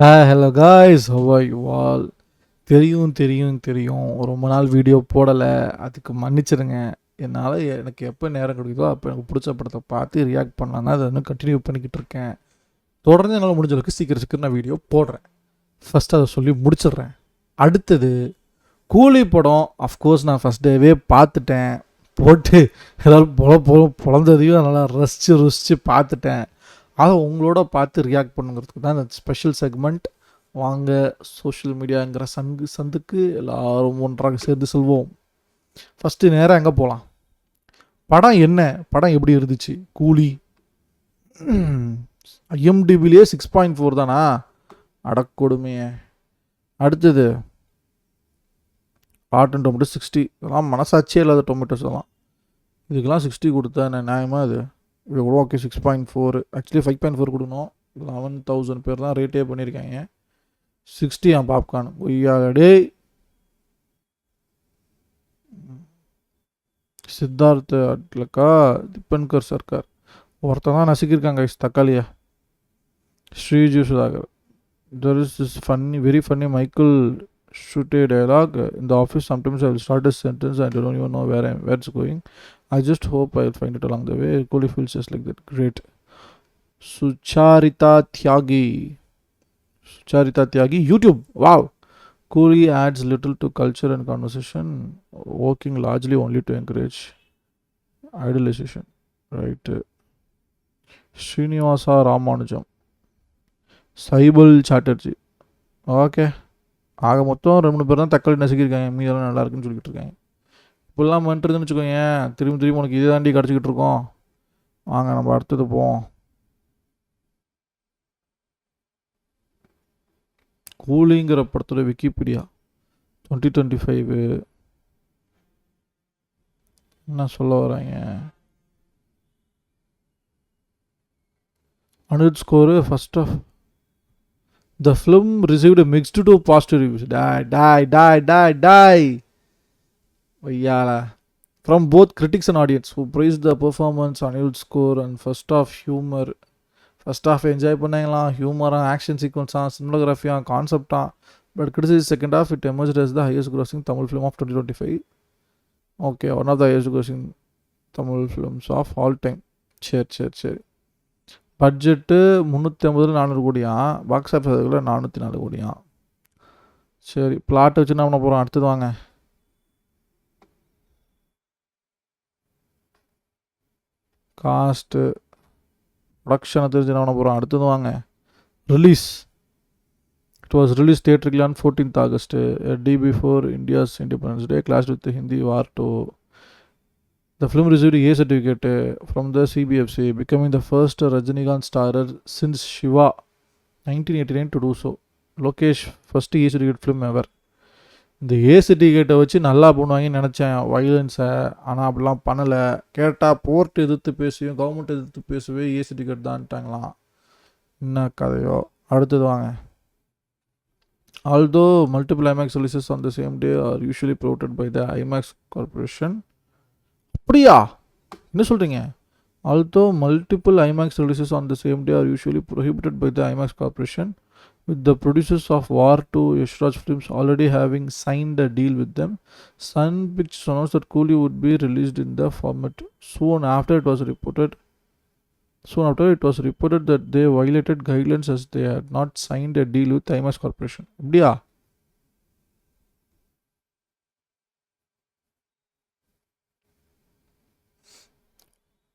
Hello guys, how are you all? தெரியும் ரொம்ப நாள் வீடியோ போடலை, அதுக்கு மன்னிச்சிடுங்க. எனக்கு எப்போ நேரம் கிடைக்குதோ அப்போ எனக்கு பிடிச்ச படத்தை பார்த்து ரியாக்ட் பண்ணலான்னா அதை இன்னும் கண்டினியூ பண்ணிக்கிட்டு இருக்கேன். தொடர்ந்து என்னால் முடிஞ்ச அளவுக்கு சீக்கிரம் நான் வீடியோ போடுறேன். ஃபஸ்ட்டு அதை சொல்லி முடிச்சிடுறேன். அடுத்தது கூலி படம். அஃப்கோர்ஸ் நான் ஃபஸ்ட் டேவே பார்த்துட்டேன். போட்டு ஏதாவது பொழந்ததையும் நல்லா ரசித்து பார்த்துட்டேன். அதை உங்களோட பார்த்து ரியாக்ட் பண்ணுங்கிறதுக்கு தான் இந்த ஸ்பெஷல் செக்மெண்ட். வாங்க சோஷியல் மீடியாங்கிற சந்துக்கு எல்லாரும் ஒன்றாக சேர்ந்து செல்வோம். ஃபஸ்ட்டு நேராக எங்கே போகலாம்? படம் எப்படி இருந்துச்சு? கூலி ஐஎம்டிபிலேயே 6.4 தானா? அடக்கொடுமையே. அடுத்தது ராட்டன் டொமேட்டோ 60. இதெல்லாம் மனசாட்சியே இல்லாத டொமேட்டோஸ் எல்லாம். இதுக்கெல்லாம் 60 கொடுத்தா என்ன நியாயமாக? இது கூட ஓகே. 6.4 ஆக்சுவலி 5.4 கொடுக்கணும். 11,000 பேர் தான் ரேட்டே பண்ணியிருக்காங்க. 60 பாப்கார்ன் ஒய்யாடே. சித்தார்த்த அட்லக்கா திப்பன்கர் சர்க்கார் ஒருத்தன் தான் நசுக்கியிருக்காங்க தக்காளியா. Sreeji Sudhakar. There is this very funny Michael Schutte dialogue in the office. Sometimes I will start a sentence and I don't even know where it's going. I just hope I will find it along the way. Coolie feels just like that. Great. Sucharita Tyagi, YouTube. Wow. Coolie adds little to culture and conversation, working largely only to encourage idolization. Right. Srinivasa Ramanujam. Sybil Chatterjee. Okay. ஆக மொத்தம் 2 பேர் தான் தக்காளி நசுக்கியிருக்காங்க. மீதெல்லாம் நல்லா இருக்குன்னு சொல்லிக்கிட்டு இருக்காங்க. இப்போல்லாம் வந்துட்டுதுன்னு வச்சுக்கோங்க, திரும்பி உனக்கு இதே தாண்டி கிடச்சிக்கிட்டு இருக்கோம். வாங்க நம்ம அடுத்தது போவோம். கூலிங்கிற படத்தோட விக்கிபீடியா 2025 என்ன சொல்ல வராங்க? Anirudh score first half the film received a mixed to positive reviews. Die. Yala. From both critics and audience, who praised the performance, Anil score, and first half humor. First half enjoy பண்ணாங்களாம், humor, action sequence, cinematography, concept. But criticized second half, it emerged as the highest grossing Tamil film of 2025. Okay, one of the highest grossing Tamil films of all time. சரி. Budget 350-400 கோடியா, box office அதுக்குள்ள 404 கோடியா. சரி, plot வச்சு என்ன பண்ண போகிறோம்? அடுத்தது வாங்க. காஸ்ட்டு ப்ரொடக்ஷனை தெரிஞ்சு என்ன பண்ண போகிறோம்? அடுத்தது வாங்க. Release. It was released theatrically on 14th August, a day before India's Independence Day, clashed with the Hindi War to. The film received a A certificate from the CBFC, becoming the first Rajinikanth starrer since Shiva 1989 to do so. Lokesh first A certificate film ever. இந்த ஏ சர்டிஃபிகேட்டை வச்சு நல்லா பண்ணுவாங்கன்னு நினச்சேன் வைலன்ஸை. ஆனால் அப்படிலாம் பண்ணலை. கேட்டால் போர்ட் எதிர்த்து பேசுவேன், கவர்மெண்ட் எதிர்த்து பேசுவே ஏ சர்டிஃபிகேட் தான்ட்டாங்களாம். என்ன கதையோ. அடுத்தது வாங்க. Although multiple IMAX releases on the same day are usually promoted by the IMAX Corporation. அப்படியா? என்ன சொல்கிறீங்க? Although multiple IMAX releases on the same day are usually prohibited by the IMAX Corporation, with the producers of War 2 Yashraj Films already having signed a deal with them, Sun Pictures announced that Coolie would be released in the format. Soon after it was reported that they violated guidelines as they had not signed a deal with IMAX Corporation. அப்படியா?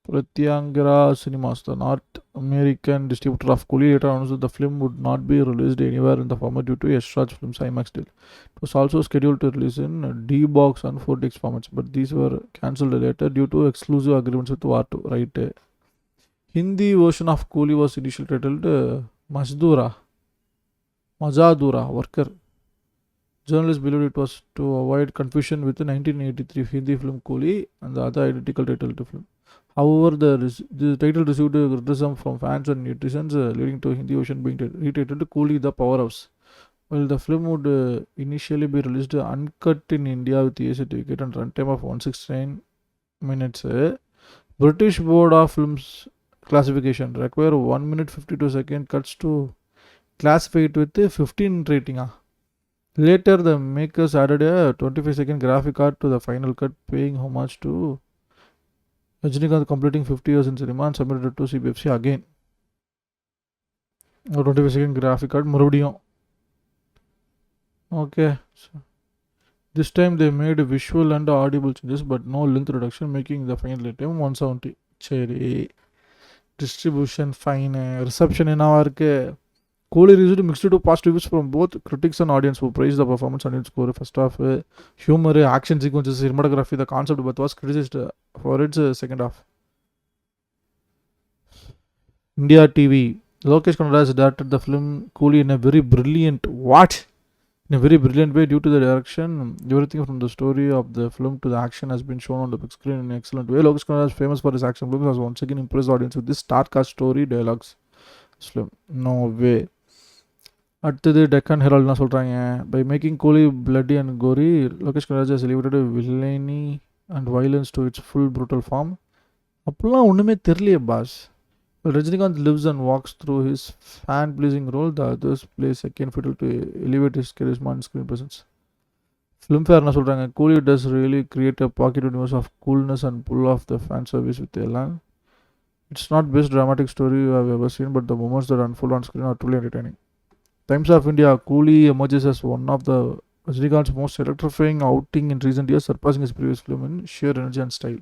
Pratyangara Cinemas, the North American distributor of Coolie, later announced that the film would not be released anywhere in the format due to Yashraj Films IMAX deal. It was also scheduled to release in D-Box and 4DX formats, but these were cancelled later due to exclusive agreements with War 2. Right. Hindi version of Coolie was initially titled Mazadura, Worker. Journalists believed it was to avoid confusion with the 1983 Hindi film Coolie and the other identical title to film. However, the title received criticism from fans and netizens, leading to Hindi version being retitled Coolie the Powerhouse. While the film would initially be released uncut in India with a certificate and runtime of 169 minutes, British Board of Films classification require 1 minute 52 second cuts to classified it with 15 rating. Later, the makers added a 25-second graphic art to the final cut, paying homage to Rajinikanth completing 50 years in cinema and submitted it to CBFC again. A 25-second graphic art, மறுபடியும். Okay. So, this time they made visual and audible changes, but no length reduction, making the final time 170. சரி, distribution fine, reception என்னவா இருக்கு? Coolie received mixed to positive reviews from both critics and audience who praised the performance and its score. First half, humor, action sequences, cinematography, the concept, but was criticized for its second half. India TV. Lokesh Kannada has directed the film Coolie in a very brilliant way due to the direction. Everything from the story of the film to the action has been shown on the big screen in an excellent way. Lokesh Kannada is famous for his action films, has once again impressed the audience with this star-cast story dialogues. Film. No way. அடுத்தது டெக்கான் ஹெரால்ட்னா சொல்கிறாங்க. By making Coolie bloody and gory, Lokesh Kanagaraj has elevated villainy and violence to its full brutal form. அப்படிலாம் ஒன்றுமே தெரியலையே boss. Rajinikanth lives and walks through his fan-pleasing role. The others play second fiddle to elevate his charisma and screen presence. Filmfare சொல்கிறாங்க, Coolie does really create a pocket universe of coolness and pull off the fan service with Elan. It's not best dramatic story you have ever seen, but the moments that unfold on screen are truly entertaining. Times of India, Coolie emerges as one of the Rajinikanth's most electrifying outing in recent years, surpassing his previous film in sheer energy and style.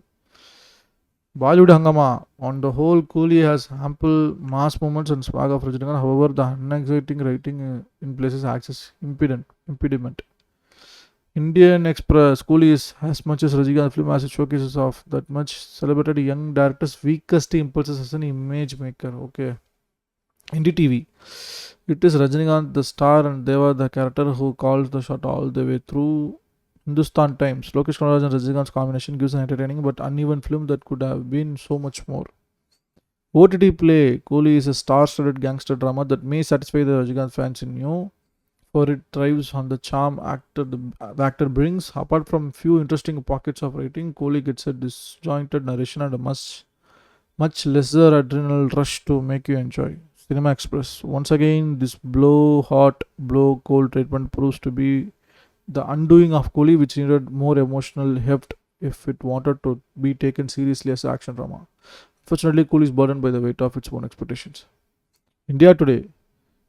Bollywood Hangama. On the whole, Coolie has ample mass moments and swag of Rajinikanth. However, the unexciting writing in places acts as impediment. Indian Express. Coolie is as much as Rajinikanth film as it showcases of that much celebrated young director's weakest impulses as an image maker. Okay. Indie TV. It is Rajinikanth the star and Deva the character who calls the shot all the way through. Hindustan Times. Lokesh Kannada and Rajinikanth's combination gives an entertaining but uneven film that could have been so much more. OTT Play. Coolie is a star-studded gangster drama that may satisfy the Rajinikanth fans in you, for it thrives on the charm the actor brings. Apart from few interesting pockets of writing, Coolie gets a disjointed narration and a much lesser adrenal rush to make you enjoy. Cinema Express. Once again, this blow hot, blow cold treatment proves to be the undoing of Coolie, which needed more emotional heft if it wanted to be taken seriously as an action drama. Fortunately, Coolie is burdened by the weight of its own expectations. India Today.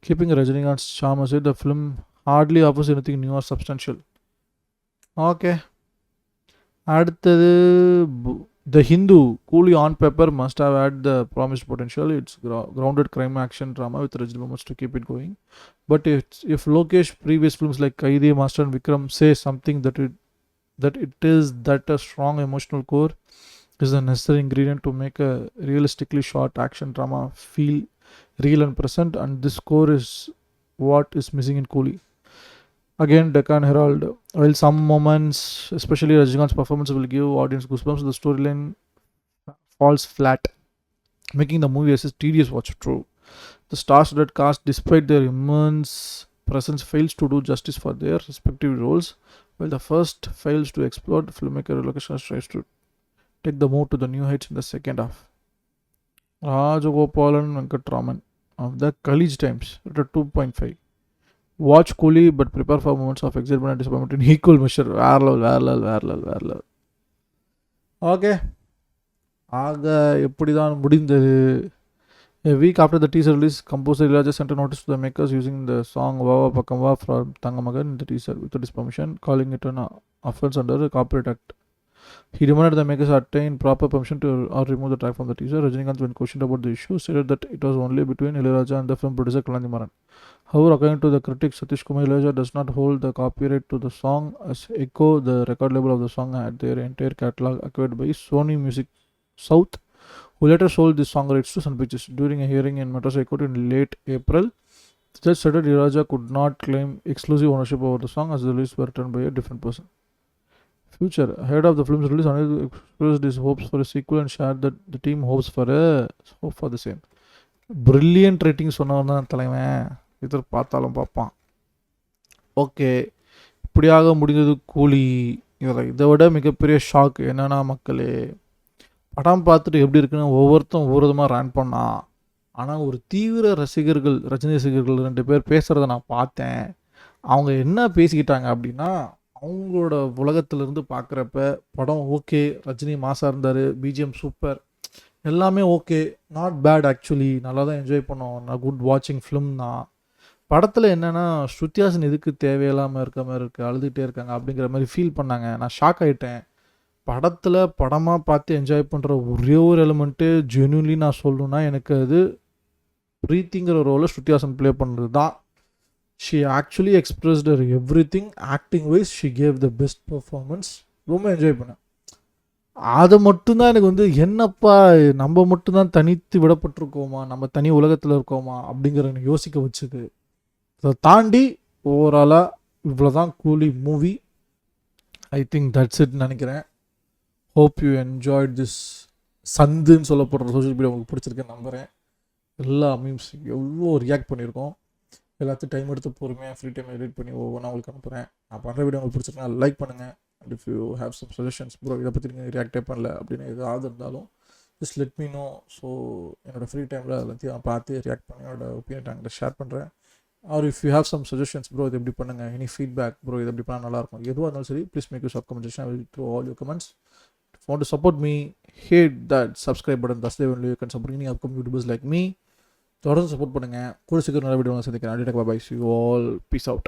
Keeping Rajinikanth's charm aside, the film hardly offers anything new or substantial. Okay. அடுத்தது The Hindu. Coolie on paper must have had the promised potential. It's grounded crime action drama with original moments to keep it going. But if Lokesh previous films like Kaidi, Master and Vikram say something that it is that a strong emotional core is the necessary ingredient to make a realistically short action drama feel real and present, and this core is what is missing in Coolie. Again, Deccan Herald. While some moments, especially Rajinikanth's performance, will give audience goosebumps, the storyline falls flat, making the movie as a tedious watch. True. The star-studded cast, despite their immense presence, fails to do justice for their respective roles, while the first fails to explore. Filmmaker Lokesh tries to take the move to the new heights in the second half. Rajagopalan Venkatraman of the College Times, rated 2.5. Watch Coolie but prepare for moments of excitement and disappointment in equal measure. Where level. Okay. ஆக எப்படிதான் முடிந்தது. A week after the teaser release, composer Ilaja sent a notice to the makers using the song Vava Pakamva from Tangamagan in the teaser without his permission, calling it an offense under the Copyright Act. He demanded the makers attain proper permission to or remove the track from the teaser. Rajinikanth, when questioned about the issue, stated that it was only between Ilaja and the film producer Kalani Maran. However, according to the critic Satish Kumar, Ilaja does not hold the copyright to the song, as Echo, the record label of the song, had their entire catalog acquired by Sony Music South, who later sold the song rights to Sun Pictures. During a hearing in Madras High Court in late April, the judge said that Ilaja could not claim exclusive ownership over the song as the lyrics were written by a different person. Future. Ahead of the film's release, Anil expressed his hopes for a sequel and shared that the team hopes for the same. Brilliant rating சொன்னவன் தான் தலைவன், இதர் பார்த்தாலும் பார்ப்பான். Okay, இப்படியாக முடிந்தது கூலி. இதை விட மிகப்பெரிய ஷாக் என்னன்னா, மக்களே படம் பார்த்துட்டு எப்படி இருக்குன்னு ஒவ்வொருத்தரும் ஒவ்வொரு விதமாக ரேண்ட் பண்ணான். ஆனால் ஒரு தீவிர ரசிகர்கள், ரஜினி ரசிகர்கள் 2 பேர் பேசுகிறத நான் பார்த்தேன். அவங்க என்ன பேசிக்கிட்டாங்க அப்படின்னா, அவங்களோட உலகத்திலிருந்து பார்க்குறப்ப படம் ஓகே, ரஜினி மாஸா இருந்தார், பிஜிஎம் சூப்பர், எல்லாமே ஓகே, நாட் பேட் ஆக்சுவலி, நல்லா தான் என்ஜாய் பண்ணோம், நான் குட் வாட்சிங் ஃபிலிம் தான். படத்தில் என்னென்னா ஸ்ருத்திஹாசன் எதுக்கு தேவையில்லாமல் இருக்க மாதிரி இருக்குது, அழுதுகிட்டே இருக்காங்க அப்படிங்கிற மாதிரி ஃபீல் பண்ணாங்க. நான் ஷாக் ஆகிட்டேன். படத்தில் படமாக பார்த்து என்ஜாய் பண்ணுற ஒரே ஒரு எலிமெண்ட்டு ஜென்யூன்லி நான் சொல்லணுன்னா எனக்கு அது ப்ரீத்திங்கிற ரோலை ஸ்ருத்திஹாசன் ப்ளே பண்ணுறது தான். She actually expressed her everything. Acting wise she gave the best performance. ரொம்ப என்ஜாய் பண்ணேன். அதை மட்டும்தான் எனக்கு வந்து என்னப்பா நம்ம மட்டும்தான் தனித்து விடப்பட்டிருக்கோமா, நம்ம தனி உலகத்தில் இருக்கோமா அப்படிங்கிற எனக்கு யோசிக்க வச்சுது. அதை தாண்டி ஓவராலாக இவ்வளோ தான் Coolie movie. I think that's it நினைக்கிறேன். Hope you enjoyed this. சந்துன்னு சொல்லப்படுற சோஷியல் மீடியா உங்களுக்கு பிடிச்சிருக்கேன்னு நம்புகிறேன். எல்லா மீம்ஸ் எவ்வளோ ரியாக்ட் பண்ணியிருக்கோம். எல்லாத்தையும் டைம் எடுத்து பொறுமையாக ஃப்ரீ டைம் எடிட் பண்ணி ஒவ்வொன்றா உங்களுக்கு அனுப்புகிறேன். நான் பண்ணுற வீடியோ உங்களுக்கு பிடிச்சிருக்கா லைக் பண்ணுங்கள். And if you have some suggestions bro, இதை பற்றி நீங்கள் ரியாக்டே பண்ணல அப்படின்னு எதாவது இருந்தாலும் just let me know. So என்னோடய ஃப்ரீ டைமில் எல்லாத்தையும் நான் பார்த்து ரியாக்ட் பண்ணி என்னோட ஒப்பீனியன் அங்கே ஷேர் பண்ணுறேன். Or if you have some suggestions bro, இது எப்படி பண்ணுங்கள், எனி ஃபீட்பேக் ப்ரோ, இது எப்படி பண்ணால் நல்லாயிருக்கும், எதுவாக இருந்தாலும் சரி, please make use of comment section. I will throw all your comments. If you want to support me, hit that subscribe button. That's the way you can support any upcoming YouTubers like me. தொடர்ந்து support பண்ணுங்கள். கூட சீக்கிரம் நல்ல video சந்திக்கிறேன். By. See you all. Peace out.